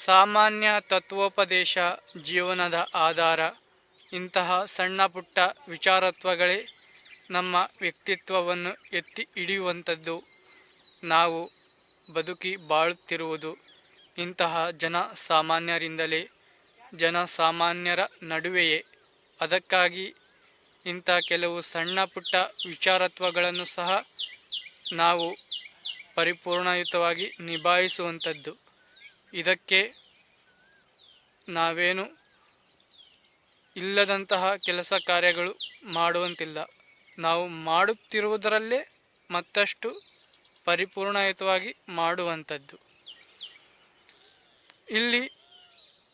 ಸಾಮಾನ್ಯ ತತ್ವೋಪದೇಶ ಜೀವನದ ಆಧಾರ. ಇಂತಹ ಸಣ್ಣ ಪುಟ್ಟ ವಿಚಾರತ್ವಗಳೇ ನಮ್ಮ ವ್ಯಕ್ತಿತ್ವವನ್ನು ಎತ್ತಿ ಹಿಡಿಯುವಂಥದ್ದು. ನಾವು ಬದುಕಿ ಬಾಳುತ್ತಿರುವುದು ಇಂತಹ ಜನಸಾಮಾನ್ಯರಿಂದಲೇ, ಜನಸಾಮಾನ್ಯರ ನಡುವೆಯೇ. ಅದಕ್ಕಾಗಿ ಇಂಥ ಕೆಲವು ಸಣ್ಣ ಪುಟ್ಟ ವಿಚಾರತ್ವಗಳನ್ನು ಸಹ ನಾವು ಪರಿಪೂರ್ಣಯುತವಾಗಿ ನಿಭಾಯಿಸುವಂಥದ್ದು. ಇದಕ್ಕೆ ನಾವೇನು ಇಲ್ಲದಂತಹ ಕೆಲಸ ಕಾರ್ಯಗಳು ಮಾಡುವಂತಿಲ್ಲ. ನಾವು ಮಾಡುತ್ತಿರುವುದರಲ್ಲೇ ಮತ್ತಷ್ಟು ಪರಿಪೂರ್ಣಯುತವಾಗಿ ಮಾಡುವಂಥದ್ದು. ಇಲ್ಲಿ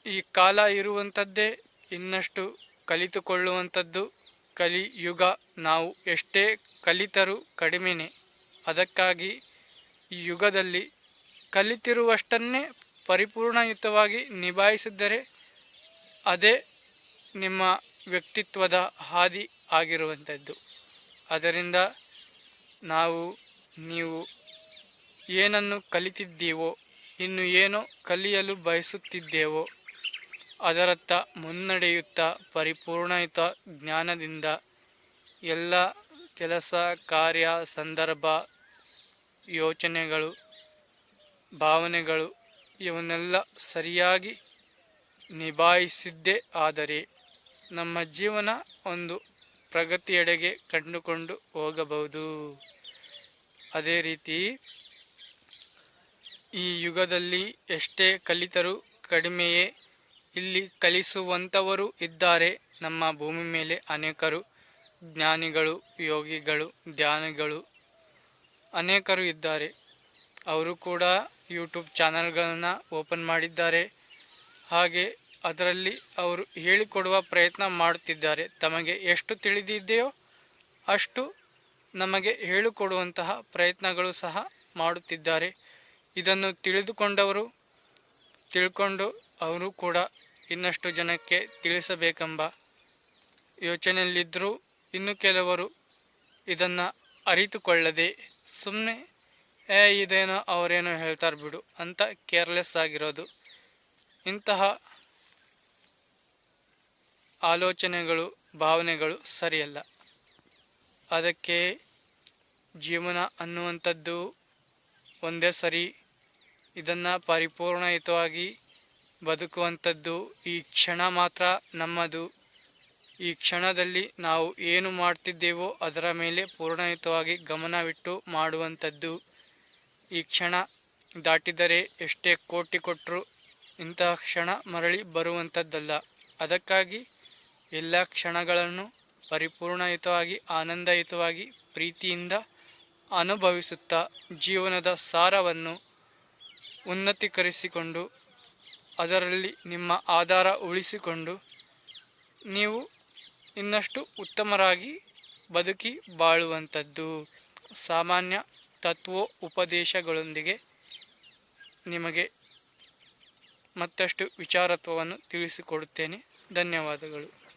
ಈ ಕಾಲ ಇರುವಂಥದ್ದೇ ಇನ್ನಷ್ಟು ಕಲಿತುಕೊಳ್ಳುವಂಥದ್ದು. ಕಲಿಯುಗ. ನಾವು ಎಷ್ಟೇ ಕಲಿತರೂ ಕಡಿಮೆನೇ. ಅದಕ್ಕಾಗಿ ಈ ಯುಗದಲ್ಲಿ ಕಲಿತಿರುವಷ್ಟನ್ನೇ ಪರಿಪೂರ್ಣಯುತವಾಗಿ ನಿಭಾಯಿಸಿದರೆ ಅದೇ ನಿಮ್ಮ ವ್ಯಕ್ತಿತ್ವದ ಹಾದಿ ಆಗಿರುವಂಥದ್ದು. ಅದರಿಂದ ನೀವು ಏನನ್ನು ಕಲಿತಿದ್ದೀವೋ, ಇನ್ನು ಏನೋ ಕಲಿಯಲು ಬಯಸುತ್ತಿದ್ದೇವೋ ಅದರತ್ತ ಮುನ್ನಡೆಯುತ್ತಾ ಪರಿಪೂರ್ಣಯುತ ಜ್ಞಾನದಿಂದ ಎಲ್ಲ ಕೆಲಸ ಕಾರ್ಯ ಸಂದರ್ಭ ಯೋಚನೆಗಳು ಭಾವನೆಗಳು ಇವನ್ನೆಲ್ಲ ಸರಿಯಾಗಿ ನಿಭಾಯಿಸಿದ್ದೇ ಆದರೆ ನಮ್ಮ ಜೀವನ ಒಂದು ಪ್ರಗತಿಯೆಡೆಗೆ ಕಂಡುಕೊಂಡು ಹೋಗಬಹುದು. ಅದೇ ರೀತಿ ಈ ಯುಗದಲ್ಲಿ ಎಷ್ಟೇ ಕಲಿತರೂ ಕಡಿಮೆಯೇ. ಇಲ್ಲಿ ಕಲಿಸುವಂಥವರು ಇದ್ದಾರೆ. ನಮ್ಮ ಭೂಮಿ ಮೇಲೆ ಅನೇಕರು ಜ್ಞಾನಿಗಳು, ಯೋಗಿಗಳು, ಧ್ಯಾನಿಗಳು ಅನೇಕರು ಇದ್ದಾರೆ. ಅವರು ಕೂಡ ಯೂಟ್ಯೂಬ್ ಚಾನಲ್ಗಳನ್ನು ಓಪನ್ ಮಾಡಿದ್ದಾರೆ. ಹಾಗೆ ಅದರಲ್ಲಿ ಅವರು ಹೇಳಿಕೊಡುವ ಪ್ರಯತ್ನ ಮಾಡುತ್ತಿದ್ದಾರೆ. ತಮಗೆ ಎಷ್ಟು ತಿಳಿದಿದೆಯೋ ಅಷ್ಟು ನಮಗೆ ಹೇಳಿಕೊಡುವಂತಹ ಪ್ರಯತ್ನಗಳು ಸಹ ಮಾಡುತ್ತಿದ್ದಾರೆ. ಇದನ್ನು ತಿಳ್ಕೊಂಡು ಅವರು ಕೂಡ ಇನ್ನಷ್ಟು ಜನಕ್ಕೆ ತಿಳಿಸಬೇಕೆಂಬ ಯೋಚನೆಯಲ್ಲಿದ್ದರೂ ಇನ್ನು ಕೆಲವರು ಇದನ್ನು ಅರಿತುಕೊಳ್ಳದೆ ಸುಮ್ಮನೆ ಇದೇನೋ ಅವರೇನೋ ಹೇಳ್ತಾರೆ ಬಿಡು ಅಂತ ಕೇರ್ಲೆಸ್ ಆಗಿರೋದು. ಇಂತಹ ಆಲೋಚನೆಗಳು ಭಾವನೆಗಳು ಸರಿಯಲ್ಲ. ಅದಕ್ಕೆ ಜೀವನ ಅನ್ನುವಂಥದ್ದು ಒಂದೇ ಸರಿ. ಇದನ್ನು ಪರಿಪೂರ್ಣಯುತವಾಗಿ ಬದುಕುವಂಥದ್ದು ಈ ಕ್ಷಣ ಮಾತ್ರ ನಮ್ಮದು. ಈ ಕ್ಷಣದಲ್ಲಿ ನಾವು ಏನು ಮಾಡ್ತಿದ್ದೇವೋ ಅದರ ಮೇಲೆ ಪೂರ್ಣಯುತವಾಗಿ ಗಮನವಿಟ್ಟು ಮಾಡುವಂಥದ್ದು. ಈ ಕ್ಷಣ ದಾಟಿದರೆ ಎಷ್ಟೇ ಕೋಟಿ ಕೊಟ್ಟರೂ ಇಂತಹ ಕ್ಷಣ ಮರಳಿ ಬರುವಂಥದ್ದಲ್ಲ. ಅದಕ್ಕಾಗಿ ಎಲ್ಲ ಕ್ಷಣಗಳನ್ನು ಪರಿಪೂರ್ಣಯುತವಾಗಿ ಆನಂದಯುತವಾಗಿ ಪ್ರೀತಿಯಿಂದ ಅನುಭವಿಸುತ್ತಾ ಜೀವನದ ಸಾರವನ್ನು ಉನ್ನತೀಕರಿಸಿಕೊಂಡು ಅದರಲ್ಲಿ ನಿಮ್ಮ ಆಧಾರ ಉಳಿಸಿಕೊಂಡು ನೀವು ಇನ್ನಷ್ಟು ಉತ್ತಮರಾಗಿ ಬದುಕಿ ಬಾಳುವಂಥದ್ದು. ಸಾಮಾನ್ಯ ತತ್ವೋಪದೇಶಗಳೊಂದಿಗೆ ನಿಮಗೆ ಮತ್ತಷ್ಟು ವಿಚಾರತ್ವವನ್ನು ತಿಳಿಸಿಕೊಡುತ್ತೇನೆ. ಧನ್ಯವಾದಗಳು.